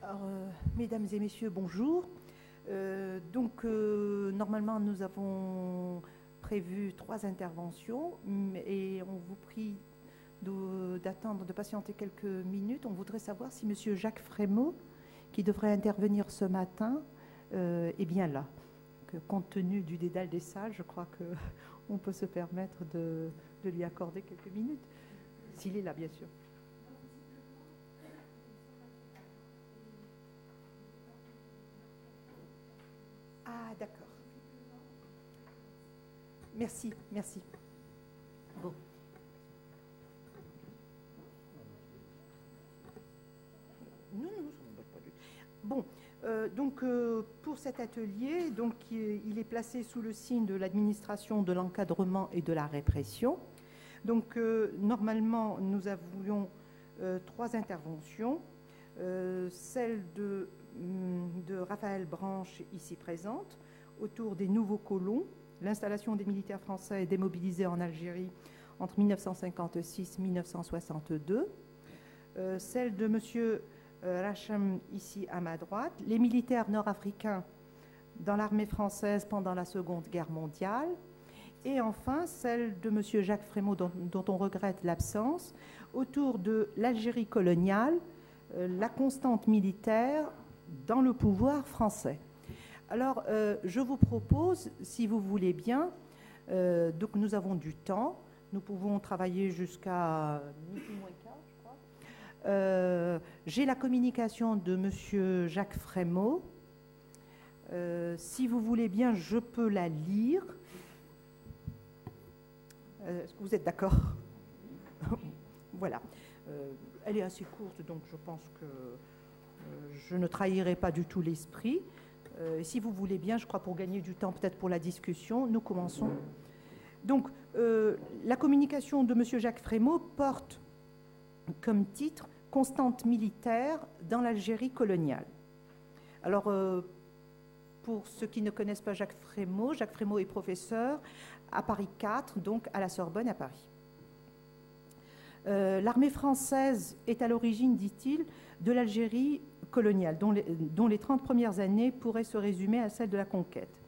Alors, mesdames et messieurs, bonjour. Normalement, nous avons prévu 3 interventions et on vous prie d'attendre, de patienter quelques minutes. On voudrait savoir si monsieur Jacques Frémaux, qui devrait intervenir ce matin, est bien là. Compte tenu du dédale des salles, je crois qu'on peut se permettre de lui accorder quelques minutes, s'il est là, bien sûr. Ah, d'accord. Merci, merci. Bon. Non, pas du tout. Bon, pour cet atelier, il est placé sous le signe de l'administration de l'encadrement et de la répression. Normalement, nous avions 3 interventions. Celle de Raphaël Branche, ici présente, autour des nouveaux colons, l'installation des militaires français démobilisés en Algérie entre 1956 et 1962. Celle de M. Rachem, ici à ma droite, les militaires nord-africains dans l'armée française pendant la Seconde Guerre mondiale. Et enfin, celle de M. Jacques Frémaux, dont on regrette l'absence, autour de l'Algérie coloniale, la constante militaire dans le pouvoir français. Alors, je vous propose, si vous voulez bien, donc nous avons du temps, nous pouvons travailler jusqu'à midi moins quart, je crois. J'ai la communication de M. Jacques Frémaux. Si vous voulez bien, je peux la lire. Est-ce que vous êtes d'accord? Voilà. Elle est assez courte, donc je pense que je ne trahirai pas du tout l'esprit. Si vous voulez bien, je crois pour gagner du temps, peut-être pour la discussion, nous commençons. Donc, la communication de M. Jacques Frémaux porte comme titre « Constante militaire dans l'Algérie coloniale ». Alors, pour ceux qui ne connaissent pas Jacques Frémaux est professeur à Paris 4, donc à la Sorbonne à Paris. L'armée française est à l'origine, dit-il, de l'Algérie coloniale, dont les 30 premières années pourraient se résumer à celles de la conquête.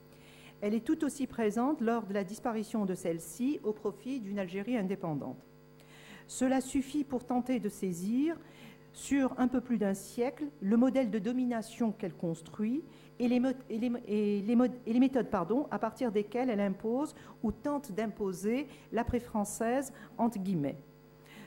Elle est tout aussi présente lors de la disparition de celle-ci au profit d'une Algérie indépendante. Cela suffit pour tenter de saisir, sur un peu plus d'un siècle, le modèle de domination qu'elle construit et les méthodes à partir desquelles elle impose ou tente d'imposer l'après-française entre guillemets.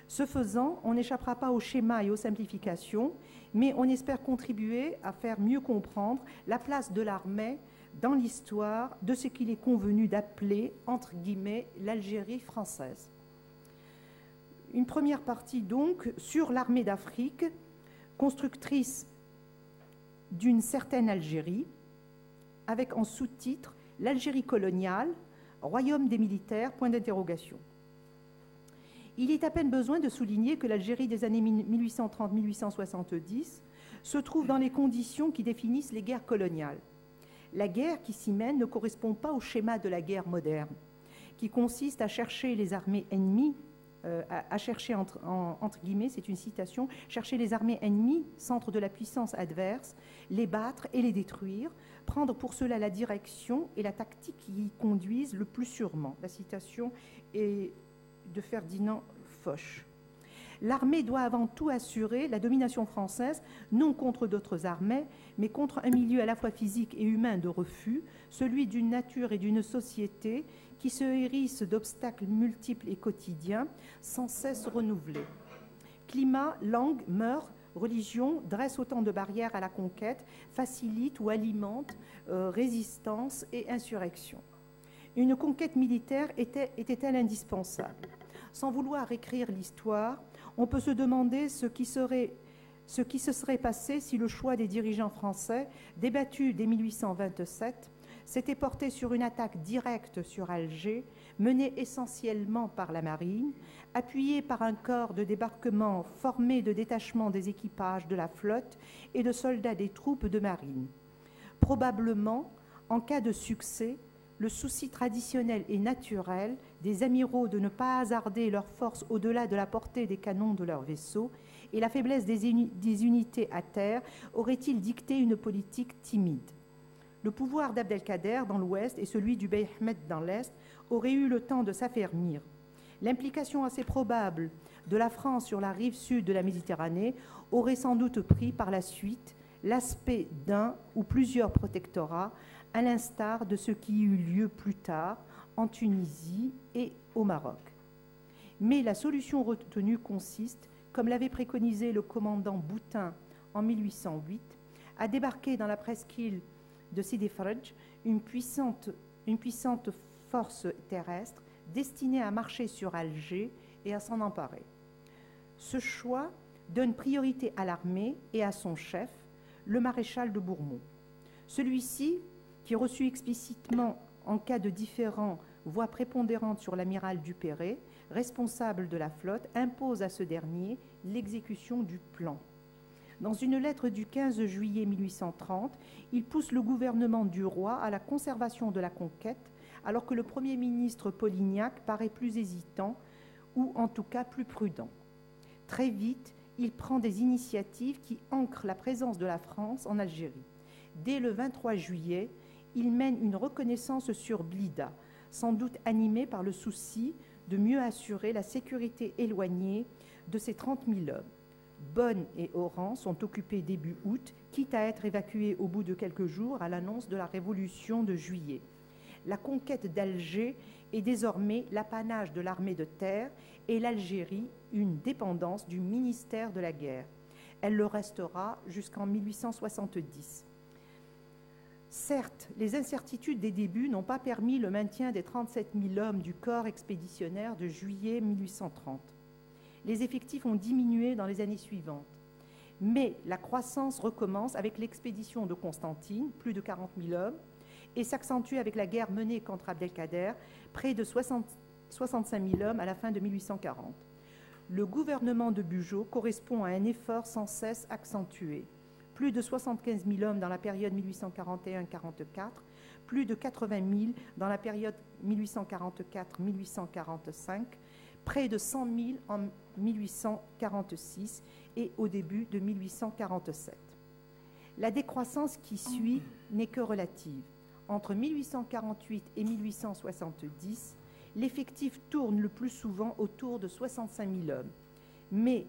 Ce faisant, on n'échappera pas aux schémas et aux simplifications, mais on espère contribuer à faire mieux comprendre la place de l'armée dans l'histoire de ce qu'il est convenu d'appeler, entre guillemets, l'Algérie française. Une première partie donc sur l'armée d'Afrique, constructrice d'une certaine Algérie, avec en sous-titre l'Algérie coloniale, royaume des militaires, point d'interrogation. Il est à peine besoin de souligner que l'Algérie des années 1830-1870 se trouve dans les conditions qui définissent les guerres coloniales. La guerre qui s'y mène ne correspond pas au schéma de la guerre moderne, qui consiste à chercher les armées ennemies, à chercher, entre guillemets, c'est une citation, chercher les armées ennemies, centre de la puissance adverse, les battre et les détruire, prendre pour cela la direction et la tactique qui y conduisent le plus sûrement. La citation est de Ferdinand Foch. L'armée doit avant tout assurer la domination française, non contre d'autres armées, mais contre un milieu à la fois physique et humain de refus, celui d'une nature et d'une société qui se hérissent d'obstacles multiples et quotidiens, sans cesse renouvelés. Climat, langue, mœurs, religion dressent autant de barrières à la conquête, facilitent ou alimentent résistance et insurrection. Une conquête militaire était-elle indispensable? Sans vouloir écrire l'histoire, on peut se demander ce qui se serait passé si le choix des dirigeants français, débattu dès 1827, s'était porté sur une attaque directe sur Alger, menée essentiellement par la marine, appuyée par un corps de débarquement formé de détachements des équipages de la flotte et de soldats des troupes de marine. Probablement, en cas de succès, le souci traditionnel et naturel des amiraux de ne pas hasarder leurs forces au-delà de la portée des canons de leurs vaisseaux et la faiblesse des unités à terre auraient-ils dicté une politique timide. Le pouvoir d'Abdelkader dans l'ouest et celui du Bey Ahmed dans l'est auraient eu le temps de s'affermir. L'implication assez probable de la France sur la rive sud de la Méditerranée aurait sans doute pris par la suite l'aspect d'un ou plusieurs protectorats, à l'instar de ce qui eut lieu plus tard en Tunisie et au Maroc. Mais la solution retenue consiste, comme l'avait préconisé le commandant Boutin en 1808, à débarquer dans la presqu'île de Sidi Fredj une puissante force terrestre destinée à marcher sur Alger et à s'en emparer. Ce choix donne priorité à l'armée et à son chef, le maréchal de Bourmont. Celui-ci, qui reçut explicitement en cas de différend voix prépondérante sur l'amiral Duperré, responsable de la flotte, impose à ce dernier l'exécution du plan. Dans une lettre du 15 juillet 1830, il pousse le gouvernement du roi à la conservation de la conquête, alors que le Premier ministre Polignac paraît plus hésitant, ou en tout cas plus prudent. Très vite, il prend des initiatives qui ancrent la présence de la France en Algérie. Dès le 23 juillet, il mène une reconnaissance sur Blida, sans doute animé par le souci de mieux assurer la sécurité éloignée de ces 30 000 hommes. Bonne et Oran sont occupés début août, quitte à être évacués au bout de quelques jours à l'annonce de la Révolution de juillet. La conquête d'Alger est désormais l'apanage de l'armée de terre et l'Algérie une dépendance du ministère de la guerre. Elle le restera jusqu'en 1870. Certes, les incertitudes des débuts n'ont pas permis le maintien des 37 000 hommes du corps expéditionnaire de juillet 1830. Les effectifs ont diminué dans les années suivantes. Mais la croissance recommence avec l'expédition de Constantine, plus de 40 000 hommes, et s'accentue avec la guerre menée contre Abdelkader, près de 65 000 hommes à la fin de 1840. Le gouvernement de Bugeaud correspond à un effort sans cesse accentué. Plus de 75 000 hommes dans la période 1841-44, plus de 80 000 dans la période 1844-1845, près de 100 000 en 1846 et au début de 1847. La décroissance qui suit n'est que relative. Entre 1848 et 1870, l'effectif tourne le plus souvent autour de 65 000 hommes, mais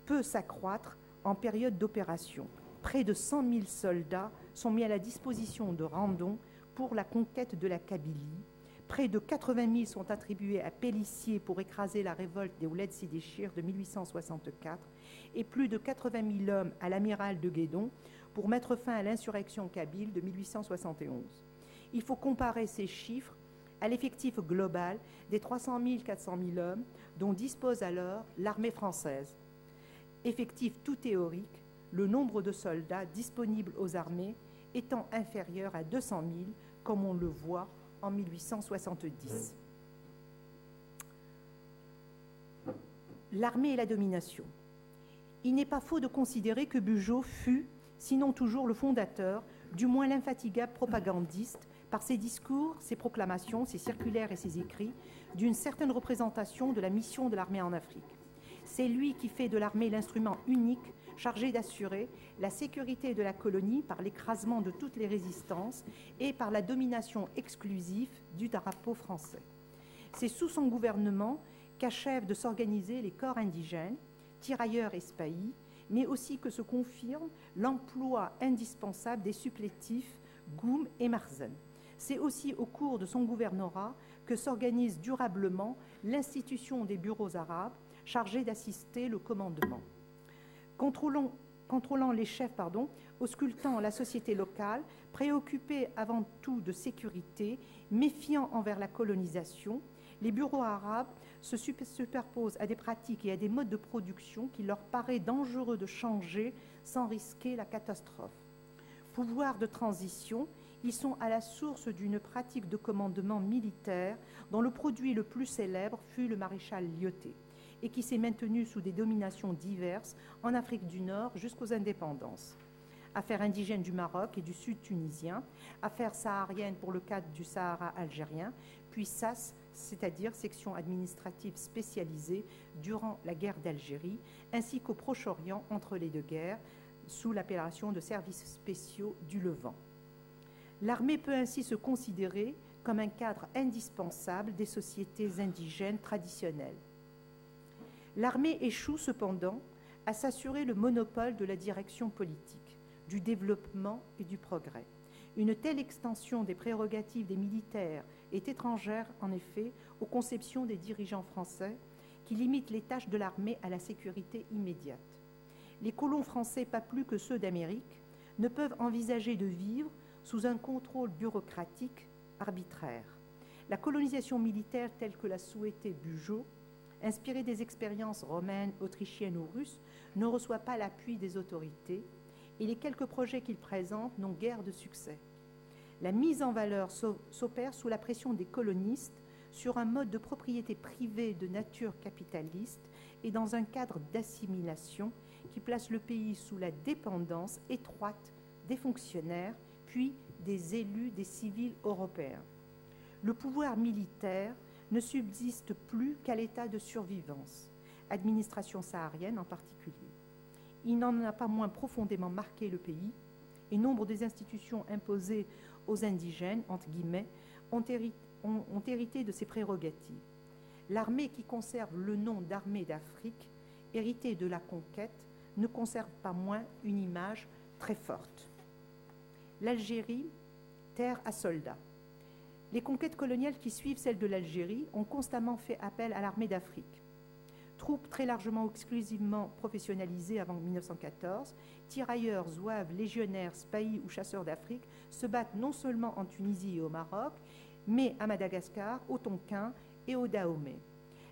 peut s'accroître en période d'opération. Près de 100 000 soldats sont mis à la disposition de Randon pour la conquête de la Kabylie. Près de 80 000 sont attribués à Pélissier pour écraser la révolte des Ouled Sidéchir de 1864 et plus de 80 000 hommes à l'amiral de Guédon pour mettre fin à l'insurrection kabyle de 1871. Il faut comparer ces chiffres à l'effectif global des 300 000-400 000 hommes dont dispose alors l'armée française. Effectif tout théorique, le nombre de soldats disponibles aux armées étant inférieur à 200 000, comme on le voit en 1870. L'armée et la domination. Il n'est pas faux de considérer que Bugeaud fut, sinon toujours le fondateur, du moins l'infatigable propagandiste, par ses discours, ses proclamations, ses circulaires et ses écrits, d'une certaine représentation de la mission de l'armée en Afrique. C'est lui qui fait de l'armée l'instrument unique chargé d'assurer la sécurité de la colonie par l'écrasement de toutes les résistances et par la domination exclusive du drapeau français. C'est sous son gouvernement qu'achèvent de s'organiser les corps indigènes, tirailleurs et spahis, mais aussi que se confirme l'emploi indispensable des supplétifs Goum et Marzen. C'est aussi au cours de son gouvernorat que s'organise durablement l'institution des bureaux arabes chargés d'assister le commandement. Contrôlant les chefs, auscultant la société locale, préoccupés avant tout de sécurité, méfiants envers la colonisation, les bureaux arabes se superposent à des pratiques et à des modes de production qu'il leur paraît dangereux de changer sans risquer la catastrophe. Pouvoir de transition, ils sont à la source d'une pratique de commandement militaire dont le produit le plus célèbre fut le maréchal Lyautey et qui s'est maintenu sous des dominations diverses en Afrique du Nord jusqu'aux indépendances. Affaires indigènes du Maroc et du Sud tunisien, affaires sahariennes pour le cadre du Sahara algérien, puis c'est-à-dire section administrative spécialisée durant la guerre d'Algérie, ainsi qu'au Proche-Orient entre les deux guerres, sous l'appellation de services spéciaux du Levant. L'armée peut ainsi se considérer comme un cadre indispensable des sociétés indigènes traditionnelles. L'armée échoue cependant à s'assurer le monopole de la direction politique, du développement et du progrès. Une telle extension des prérogatives des militaires est étrangère, en effet, aux conceptions des dirigeants français qui limitent les tâches de l'armée à la sécurité immédiate. Les colons français, pas plus que ceux d'Amérique, ne peuvent envisager de vivre sous un contrôle bureaucratique arbitraire. La colonisation militaire telle que l'a souhaité Bugeaud, inspirée des expériences romaines, autrichiennes ou russes, ne reçoit pas l'appui des autorités et les quelques projets qu'il présente n'ont guère de succès. La mise en valeur s'opère sous la pression des colonistes sur un mode de propriété privée de nature capitaliste et dans un cadre d'assimilation qui place le pays sous la dépendance étroite des fonctionnaires puis des élus des civils européens. Le pouvoir militaire ne subsiste plus qu'à l'état de survivance, administration saharienne en particulier. Il n'en a pas moins profondément marqué le pays et nombre des institutions imposées aux indigènes, entre guillemets, ont hérité de ces prérogatives. L'armée qui conserve le nom d'armée d'Afrique, héritée de la conquête, ne conserve pas moins une image très forte. L'Algérie, terre à soldats. Les conquêtes coloniales qui suivent celles de l'Algérie ont constamment fait appel à l'armée d'Afrique. Troupes très largement ou exclusivement professionnalisées avant 1914, tirailleurs, zouaves, légionnaires, spahis ou chasseurs d'Afrique se battent non seulement en Tunisie et au Maroc, mais à Madagascar, au Tonkin et au Dahomey.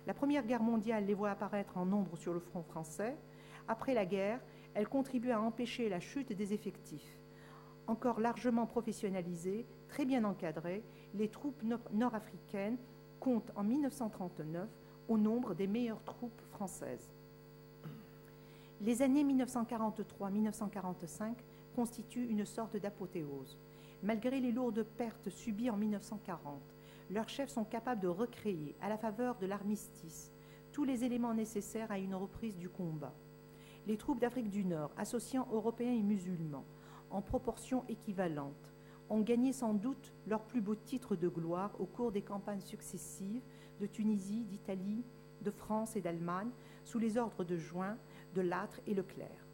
La Première Guerre mondiale les voit apparaître en nombre sur le front français. Après la guerre, elles contribuent à empêcher la chute des effectifs. Encore largement professionnalisées, très bien encadrées, les troupes nord-africaines comptent en 1939 au nombre des meilleures troupes françaises. Les années 1943-1945 constituent une sorte d'apothéose. Malgré les lourdes pertes subies en 1940, leurs chefs sont capables de recréer, à la faveur de l'armistice, tous les éléments nécessaires à une reprise du combat. Les troupes d'Afrique du Nord, associant Européens et musulmans, en proportion équivalente, ont gagné sans doute leur plus beau titre de gloire au cours des campagnes successives de Tunisie, d'Italie, de France et d'Allemagne, sous les ordres de Juin, de Lattre et Leclerc.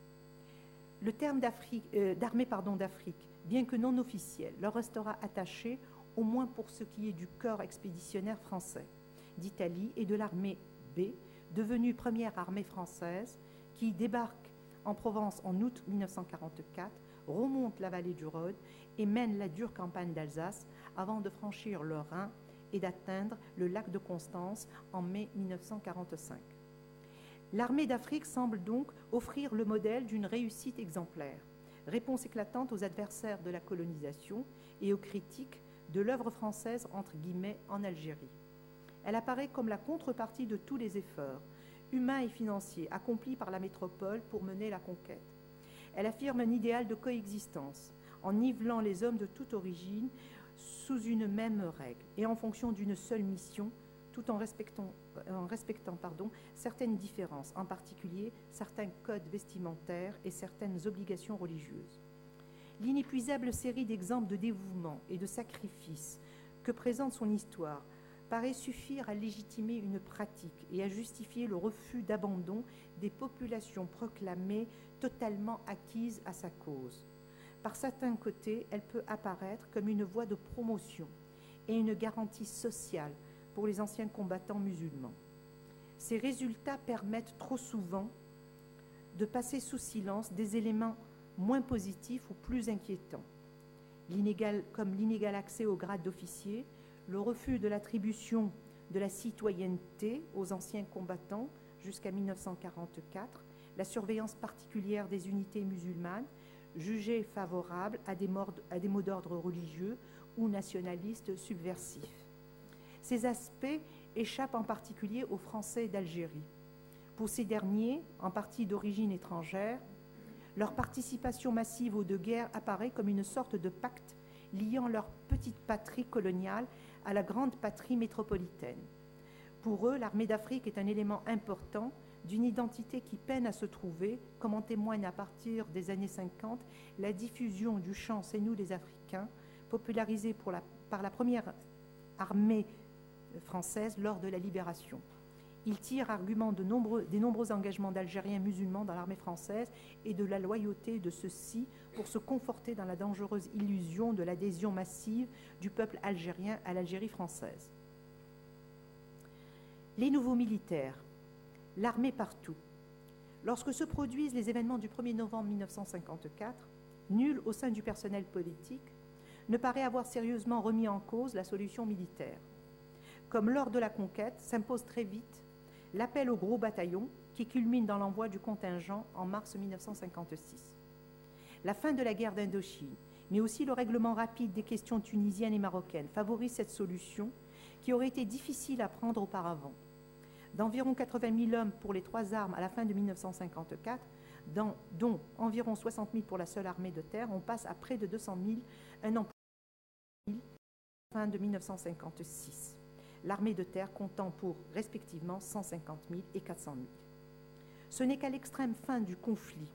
Le terme d'armée d'Afrique, bien que non officiel, leur restera attaché au moins pour ce qui est du corps expéditionnaire français, d'Italie et de l'armée B, devenue première armée française, qui débarque en Provence en août 1944, remonte la vallée du Rhône et mène la dure campagne d'Alsace avant de franchir le Rhin et d'atteindre le lac de Constance en mai 1945. L'armée d'Afrique semble donc offrir le modèle d'une réussite exemplaire, réponse éclatante aux adversaires de la colonisation et aux critiques de l'œuvre française entre guillemets en Algérie. Elle apparaît comme la contrepartie de tous les efforts, humains et financiers, accomplis par la métropole pour mener la conquête. Elle affirme un idéal de coexistence, en nivelant les hommes de toute origine sous une même règle et en fonction d'une seule mission, tout en respectant certaines différences, en particulier certains codes vestimentaires et certaines obligations religieuses. L'inépuisable série d'exemples de dévouement et de sacrifice que présente son histoire paraît suffire à légitimer une pratique et à justifier le refus d'abandon des populations proclamées totalement acquises à sa cause. Par certains côtés, elle peut apparaître comme une voie de promotion et une garantie sociale pour les anciens combattants musulmans. Ces résultats permettent trop souvent de passer sous silence des éléments moins positifs ou plus inquiétants, comme l'inégal accès au grade d'officier, le refus de l'attribution de la citoyenneté aux anciens combattants jusqu'à 1944, la surveillance particulière des unités musulmanes, jugées favorables à des mots d'ordre religieux ou nationalistes subversifs. Ces aspects échappent en particulier aux Français d'Algérie. Pour ces derniers, en partie d'origine étrangère, leur participation massive aux deux guerres apparaît comme une sorte de pacte liant leur petite patrie coloniale à la grande patrie métropolitaine. Pour eux, l'armée d'Afrique est un élément important d'une identité qui peine à se trouver, comme en témoigne à partir des années 50 la diffusion du chant « C'est nous les Africains », popularisé par la première armée française lors de la Libération. Il tire argument des nombreux engagements d'Algériens musulmans dans l'armée française et de la loyauté de ceux-ci pour se conforter dans la dangereuse illusion de l'adhésion massive du peuple algérien à l'Algérie française. Les nouveaux militaires, l'armée partout. Lorsque se produisent les événements du 1er novembre 1954, nul au sein du personnel politique ne paraît avoir sérieusement remis en cause la solution militaire. Comme lors de la conquête, s'impose très vite l'appel au gros bataillon qui culmine dans l'envoi du contingent en mars 1956. La fin de la guerre d'Indochine, mais aussi le règlement rapide des questions tunisiennes et marocaines favorisent cette solution qui aurait été difficile à prendre auparavant. D'environ 80 000 hommes pour les trois armes à la fin de 1954, dont environ 60 000 pour la seule armée de terre, on passe à près de 200 000 un an plus tard, à la fin de 1956. L'armée de terre comptant pour respectivement 150 000 et 400 000. Ce n'est qu'à l'extrême fin du conflit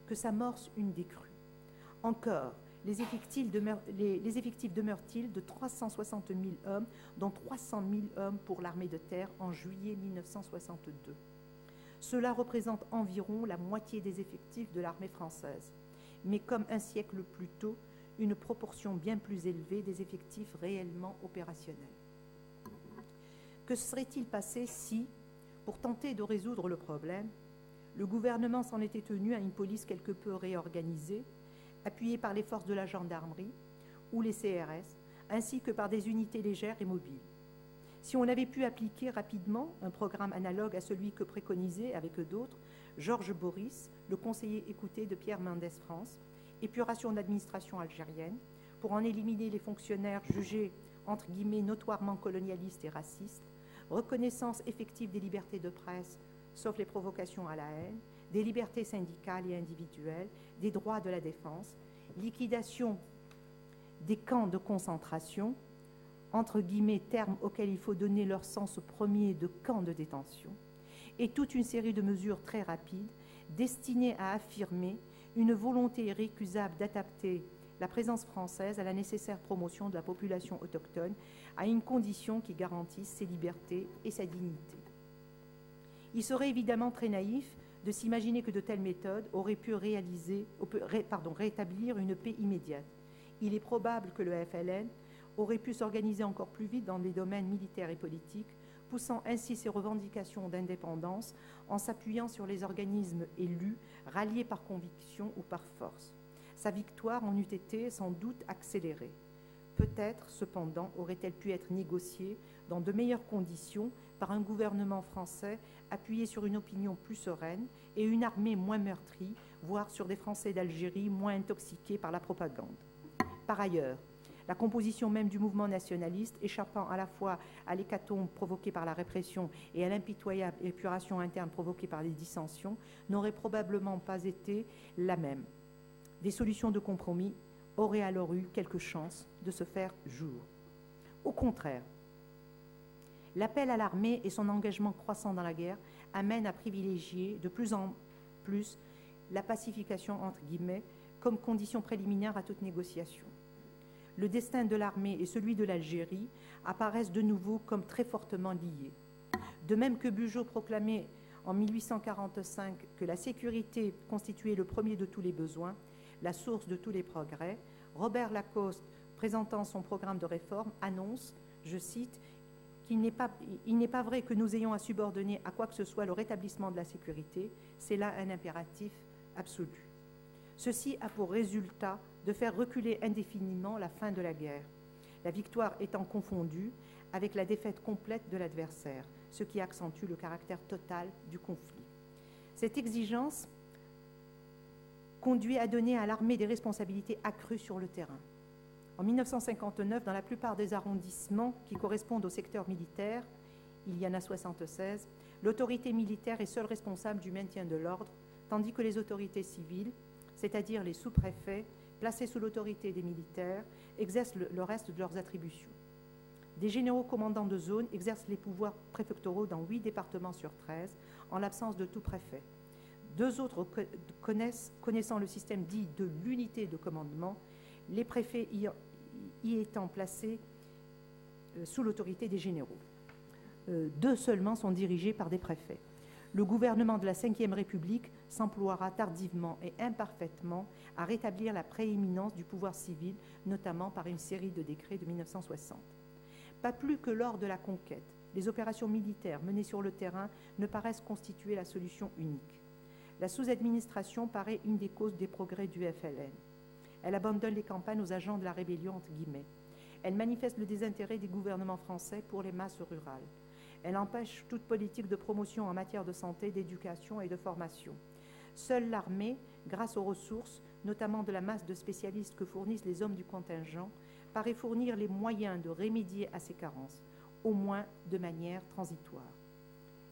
que s'amorce une décrue. Encore, les effectifs demeurent-ils de 360 000 hommes, dont 300 000 hommes pour l'armée de terre en juillet 1962. Cela représente environ la moitié des effectifs de l'armée française, mais comme un siècle plus tôt, une proportion bien plus élevée des effectifs réellement opérationnels. Que serait-il passé si, pour tenter de résoudre le problème, le gouvernement s'en était tenu à une police quelque peu réorganisée, appuyée par les forces de la gendarmerie ou les CRS, ainsi que par des unités légères et mobiles? Si on avait pu appliquer rapidement un programme analogue à celui que préconisait, avec d'autres, Georges Boris, le conseiller écouté de Pierre Mendès France, épuration d'administration algérienne, pour en éliminer les fonctionnaires jugés entre guillemets notoirement colonialistes et racistes, reconnaissance effective des libertés de presse, sauf les provocations à la haine, des libertés syndicales et individuelles, des droits de la défense, liquidation des camps de concentration, entre guillemets termes auxquels il faut donner leur sens premier de camps de détention, et toute une série de mesures très rapides destinées à affirmer une volonté irrécusable d'adapter la présence française à la nécessaire promotion de la population autochtone à une condition qui garantisse ses libertés et sa dignité. Il serait évidemment très naïf de s'imaginer que de telles méthodes auraient pu rétablir une paix immédiate. Il est probable que le FLN aurait pu s'organiser encore plus vite dans les domaines militaires et politiques, poussant ainsi ses revendications d'indépendance en s'appuyant sur les organismes élus, ralliés par conviction ou par force. Sa victoire en eût été sans doute accélérée. Peut-être, cependant, aurait-elle pu être négociée dans de meilleures conditions par un gouvernement français appuyé sur une opinion plus sereine et une armée moins meurtrie, voire sur des Français d'Algérie moins intoxiqués par la propagande. Par ailleurs, la composition même du mouvement nationaliste, échappant à la fois à l'hécatombe provoquée par la répression et à l'impitoyable épuration interne provoquée par les dissensions, n'aurait probablement pas été la même. Des solutions de compromis auraient alors eu quelque chance de se faire jour. Au contraire, l'appel à l'armée et son engagement croissant dans la guerre amènent à privilégier de plus en plus la pacification entre guillemets comme condition préliminaire à toute négociation. Le destin de l'armée et celui de l'Algérie apparaissent de nouveau comme très fortement liés. De même que Bugeaud proclamait en 1845 que la sécurité constituait le premier de tous les besoins, la source de tous les progrès, Robert Lacoste, présentant son programme de réforme, annonce, je cite, qu'il n'est pas vrai que nous ayons à subordonner à quoi que ce soit le rétablissement de la sécurité, c'est là un impératif absolu. Ceci a pour résultat de faire reculer indéfiniment la fin de la guerre, la victoire étant confondue avec la défaite complète de l'adversaire, ce qui accentue le caractère total du conflit. Cette exigence conduit à donner à l'armée des responsabilités accrues sur le terrain. En 1959, dans la plupart des arrondissements qui correspondent au secteur militaire, il y en a 76, l'autorité militaire est seule responsable du maintien de l'ordre, tandis que les autorités civiles, c'est-à-dire les sous-préfets, placés sous l'autorité des militaires, exercent le reste de leurs attributions. Des généraux commandants de zone exercent les pouvoirs préfectoraux dans 8 départements sur 13, en l'absence de tout préfet. 2 autres connaissant le système dit de l'unité de commandement, les préfets y étant placés sous l'autorité des généraux. 2 seulement sont dirigés par des préfets. Le gouvernement de la Ve République s'emploiera tardivement et imparfaitement à rétablir la prééminence du pouvoir civil, notamment par une série de décrets de 1960. Pas plus que lors de la conquête, les opérations militaires menées sur le terrain ne paraissent constituer la solution unique. La sous-administration paraît une des causes des progrès du FLN. Elle abandonne les campagnes aux agents de la rébellion, entre guillemets. Elle manifeste le désintérêt des gouvernements français pour les masses rurales. Elle empêche toute politique de promotion en matière de santé, d'éducation et de formation. Seule l'armée, grâce aux ressources, notamment de la masse de spécialistes que fournissent les hommes du contingent, paraît fournir les moyens de remédier à ces carences, au moins de manière transitoire.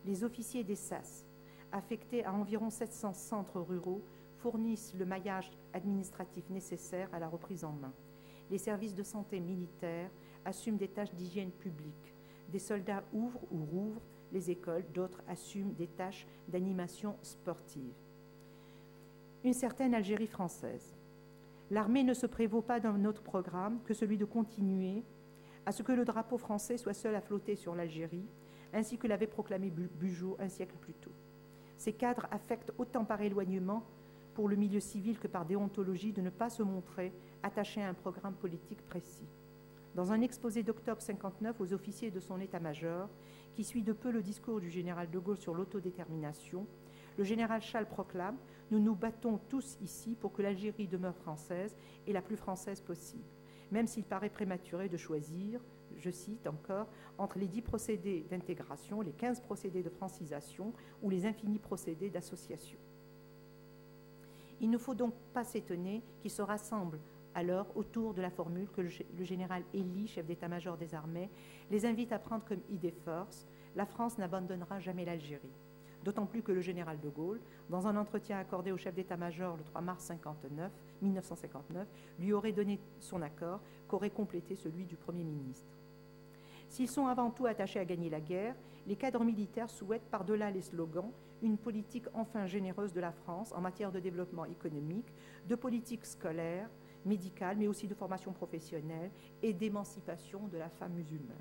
Les officiers des SAS, affectés à environ 700 centres ruraux, fournissent le maillage administratif nécessaire à la reprise en main. Les services de santé militaires assument des tâches d'hygiène publique. Des soldats ouvrent ou rouvrent les écoles, d'autres assument des tâches d'animation sportive. Une certaine Algérie française. L'armée ne se prévaut pas d'un autre programme que celui de continuer à ce que le drapeau français soit seul à flotter sur l'Algérie, ainsi que l'avait proclamé Bugeaud un siècle plus tôt. Ces cadres affectent autant par éloignement pour le milieu civil que par déontologie de ne pas se montrer attachés à un programme politique précis. Dans un exposé d'octobre 59 aux officiers de son état-major, qui suit de peu le discours du général de Gaulle sur l'autodétermination, le général Schall proclame « Nous nous battons tous ici pour que l'Algérie demeure française et la plus française possible, même s'il paraît prématuré de choisir, je cite encore, entre les 10 procédés d'intégration, les 15 procédés de francisation ou les infinis procédés d'association. » Il ne faut donc pas s'étonner qu'ils se rassemblent alors autour de la formule que le général Elie, chef d'état-major des armées, les invite à prendre comme idée force: la France n'abandonnera jamais l'Algérie. D'autant plus que le général de Gaulle, dans un entretien accordé au chef d'état-major le 3 mars 1959, lui aurait donné son accord, qu'aurait complété celui du Premier ministre. S'ils sont avant tout attachés à gagner la guerre, les cadres militaires souhaitent, par-delà les slogans, une politique enfin généreuse de la France en matière de développement économique, de politique scolaire, médicale, mais aussi de formation professionnelle et d'émancipation de la femme musulmane.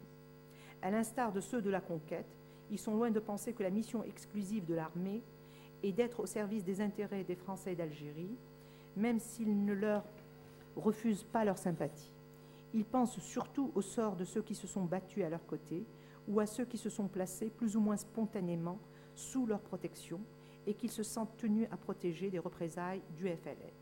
À l'instar de ceux de la conquête, ils sont loin de penser que la mission exclusive de l'armée est d'être au service des intérêts des Français d'Algérie, même s'ils ne leur refusent pas leur sympathie. Ils pensent surtout au sort de ceux qui se sont battus à leur côté ou à ceux qui se sont placés plus ou moins spontanément sous leur protection et qu'ils se sentent tenus à protéger des représailles du FLN.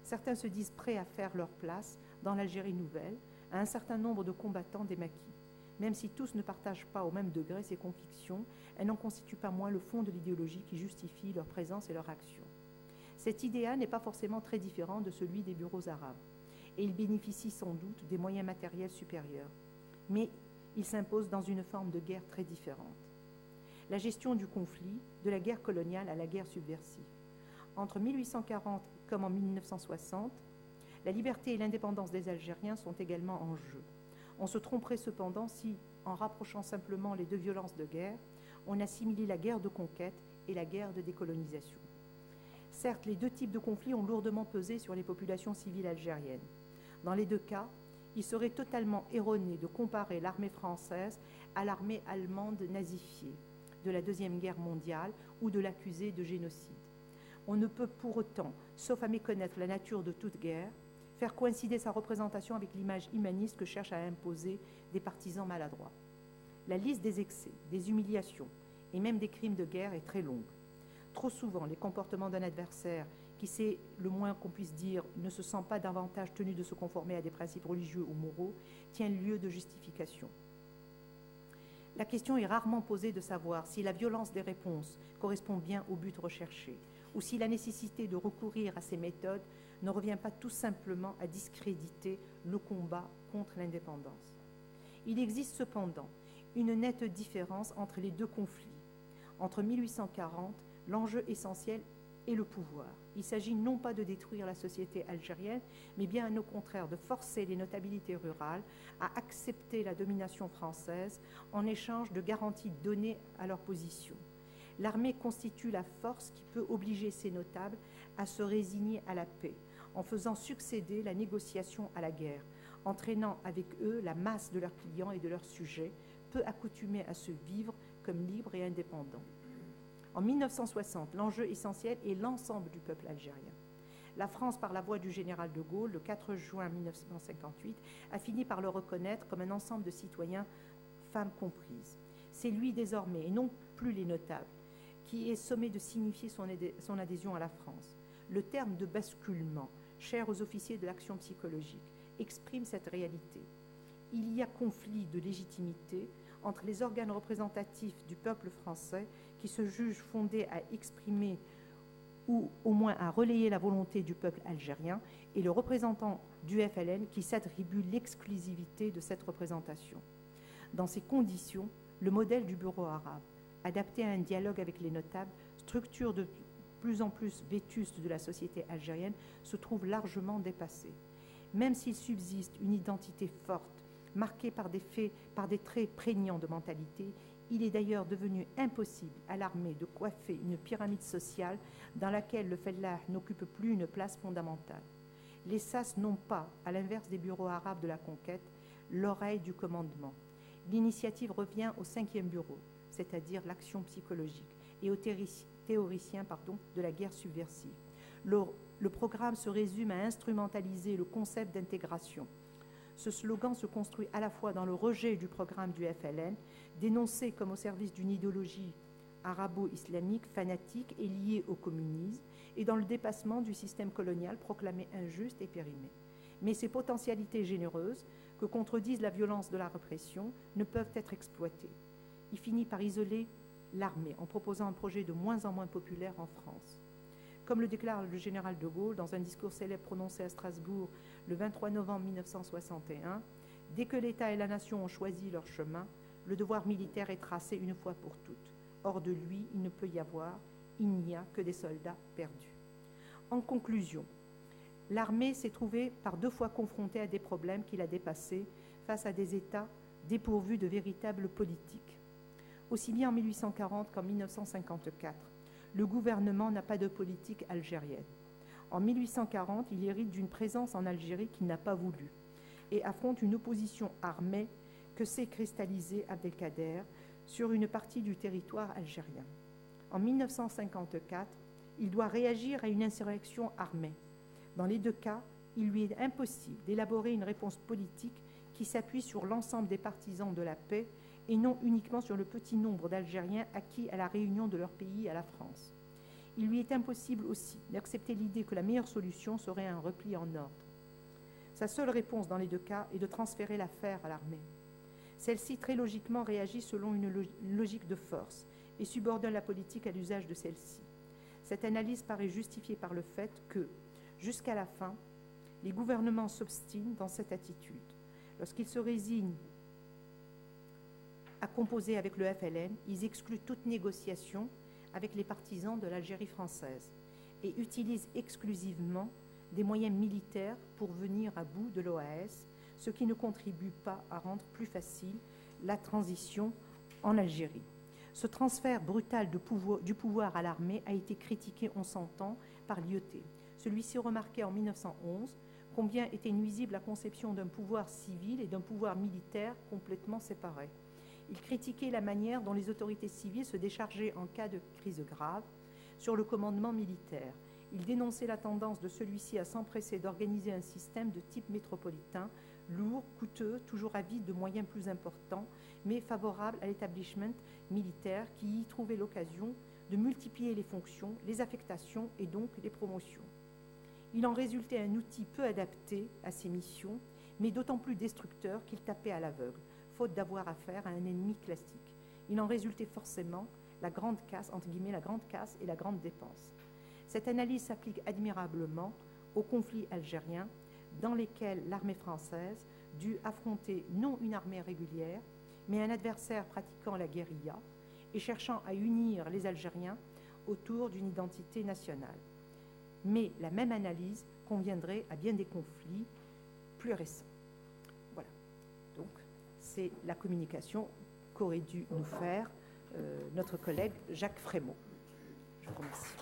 Certains se disent prêts à faire leur place dans l'Algérie nouvelle à un certain nombre de combattants des maquis. Même si tous ne partagent pas au même degré ces convictions, elles n'en constituent pas moins le fond de l'idéologie qui justifie leur présence et leur action. Cet idéal n'est pas forcément très différent de celui des bureaux arabes, et il bénéficie sans doute des moyens matériels supérieurs. Mais il s'impose dans une forme de guerre très différente. La gestion du conflit, de la guerre coloniale à la guerre subversive. Entre 1840 comme en 1960, la liberté et l'indépendance des Algériens sont également en jeu. On se tromperait cependant si, en rapprochant simplement les deux violences de guerre, on assimilait la guerre de conquête et la guerre de décolonisation. Certes, les deux types de conflits ont lourdement pesé sur les populations civiles algériennes. Dans les deux cas, il serait totalement erroné de comparer l'armée française à l'armée allemande nazifiée de la Deuxième Guerre mondiale ou de l'accuser de génocide. On ne peut pour autant, sauf à méconnaître la nature de toute guerre, faire coïncider sa représentation avec l'image humaniste que cherchent à imposer des partisans maladroits. La liste des excès, des humiliations et même des crimes de guerre est très longue. Trop souvent, les comportements d'un adversaire qui, c'est le moins qu'on puisse dire, ne se sent pas davantage tenu de se conformer à des principes religieux ou moraux, tient lieu de justification. La question est rarement posée de savoir si la violence des réponses correspond bien au but recherché, ou si la nécessité de recourir à ces méthodes ne revient pas tout simplement à discréditer le combat contre l'indépendance. Il existe cependant une nette différence entre les deux conflits. Entre 1840, l'enjeu essentiel est le pouvoir. Il s'agit non pas de détruire la société algérienne, mais bien au contraire de forcer les notabilités rurales à accepter la domination française en échange de garanties données à leur position. L'armée constitue la force qui peut obliger ces notables à se résigner à la paix, en faisant succéder la négociation à la guerre, entraînant avec eux la masse de leurs clients et de leurs sujets, peu accoutumés à se vivre comme libres et indépendants. En 1960, l'enjeu essentiel est l'ensemble du peuple algérien. La France, par la voix du général de Gaulle, le 4 juin 1958, a fini par le reconnaître comme un ensemble de citoyens, femmes comprises. C'est lui désormais, et non plus les notables, qui est sommé de signifier son adhésion à la France. Le terme de basculement, cher aux officiers de l'action psychologique, exprime cette réalité. Il y a conflit de légitimité entre les organes représentatifs du peuple français qui se jugent fondés à exprimer ou au moins à relayer la volonté du peuple algérien et le représentant du FLN qui s'attribue l'exclusivité de cette représentation. Dans ces conditions, le modèle du bureau arabe, adapté à un dialogue avec les notables, structure de plus en plus vétuste de la société algérienne, se trouve largement dépassé. Même s'il subsiste une identité forte, marquée par des traits prégnants de mentalité, il est d'ailleurs devenu impossible à l'armée de coiffer une pyramide sociale dans laquelle le fellah n'occupe plus une place fondamentale. Les SAS n'ont pas, à l'inverse des bureaux arabes de la conquête, l'oreille du commandement. L'initiative revient au 5e bureau, c'est-à-dire l'action psychologique, et aux théoriciens de la guerre subversive. Le programme se résume à instrumentaliser le concept d'intégration. Ce slogan se construit à la fois dans le rejet du programme du FLN, dénoncé comme au service d'une idéologie arabo-islamique fanatique et liée au communisme, et dans le dépassement du système colonial proclamé injuste et périmé. Mais ces potentialités généreuses, que contredisent la violence de la répression, ne peuvent être exploitées. Il finit par isoler l'armée en proposant un projet de moins en moins populaire en France. Comme le déclare le général de Gaulle dans un discours célèbre prononcé à Strasbourg le 23 novembre 1961, « Dès que l'État et la nation ont choisi leur chemin, le devoir militaire est tracé une fois pour toutes. Hors de lui, il n'y a que des soldats perdus. » En conclusion, l'armée s'est trouvée par 2 fois confrontée à des problèmes qu'il a dépassés face à des États dépourvus de véritables politiques. Aussi bien en 1840 qu'en 1954, le gouvernement n'a pas de politique algérienne. En 1840, il hérite d'une présence en Algérie qu'il n'a pas voulu et affronte une opposition armée que s'est cristallisée Abdelkader sur une partie du territoire algérien. En 1954, il doit réagir à une insurrection armée. Dans les 2 cas, il lui est impossible d'élaborer une réponse politique qui s'appuie sur l'ensemble des partisans de la paix et non uniquement sur le petit nombre d'Algériens acquis à la réunion de leur pays à la France. Il lui est impossible aussi d'accepter l'idée que la meilleure solution serait un repli en ordre. Sa seule réponse dans les 2 cas est de transférer l'affaire à l'armée. Celle-ci, très logiquement, réagit selon une logique de force et subordonne la politique à l'usage de celle-ci. Cette analyse paraît justifiée par le fait que, jusqu'à la fin, les gouvernements s'obstinent dans cette attitude. Lorsqu'ils se résignent à composer avec le FLN, ils excluent toute négociation avec les partisans de l'Algérie française et utilisent exclusivement des moyens militaires pour venir à bout de l'OAS, ce qui ne contribue pas à rendre plus facile la transition en Algérie. Ce transfert brutal du pouvoir à l'armée a été critiqué, on s'entend, par Lyautey. Celui-ci remarquait en 1911 combien était nuisible la conception d'un pouvoir civil et d'un pouvoir militaire complètement séparés. Il critiquait la manière dont les autorités civiles se déchargeaient en cas de crise grave sur le commandement militaire. Il dénonçait la tendance de celui-ci à s'empresser d'organiser un système de type métropolitain, lourd, coûteux, toujours avide de moyens plus importants, mais favorable à l'établissement militaire qui y trouvait l'occasion de multiplier les fonctions, les affectations et donc les promotions. Il en résultait un outil peu adapté à ses missions, mais d'autant plus destructeur qu'il tapait à l'aveugle, faute d'avoir affaire à un ennemi classique. Il en résultait forcément la grande casse, entre guillemets, la grande casse et la grande dépense. Cette analyse s'applique admirablement aux conflits algériens dans lesquels l'armée française dut affronter non une armée régulière, mais un adversaire pratiquant la guérilla et cherchant à unir les Algériens autour d'une identité nationale. mais la même analyse conviendrait à bien des conflits plus récents. Voilà. Donc, c'est la communication qu'aurait dû nous faire notre collègue Jacques Frémaux. Je vous remercie.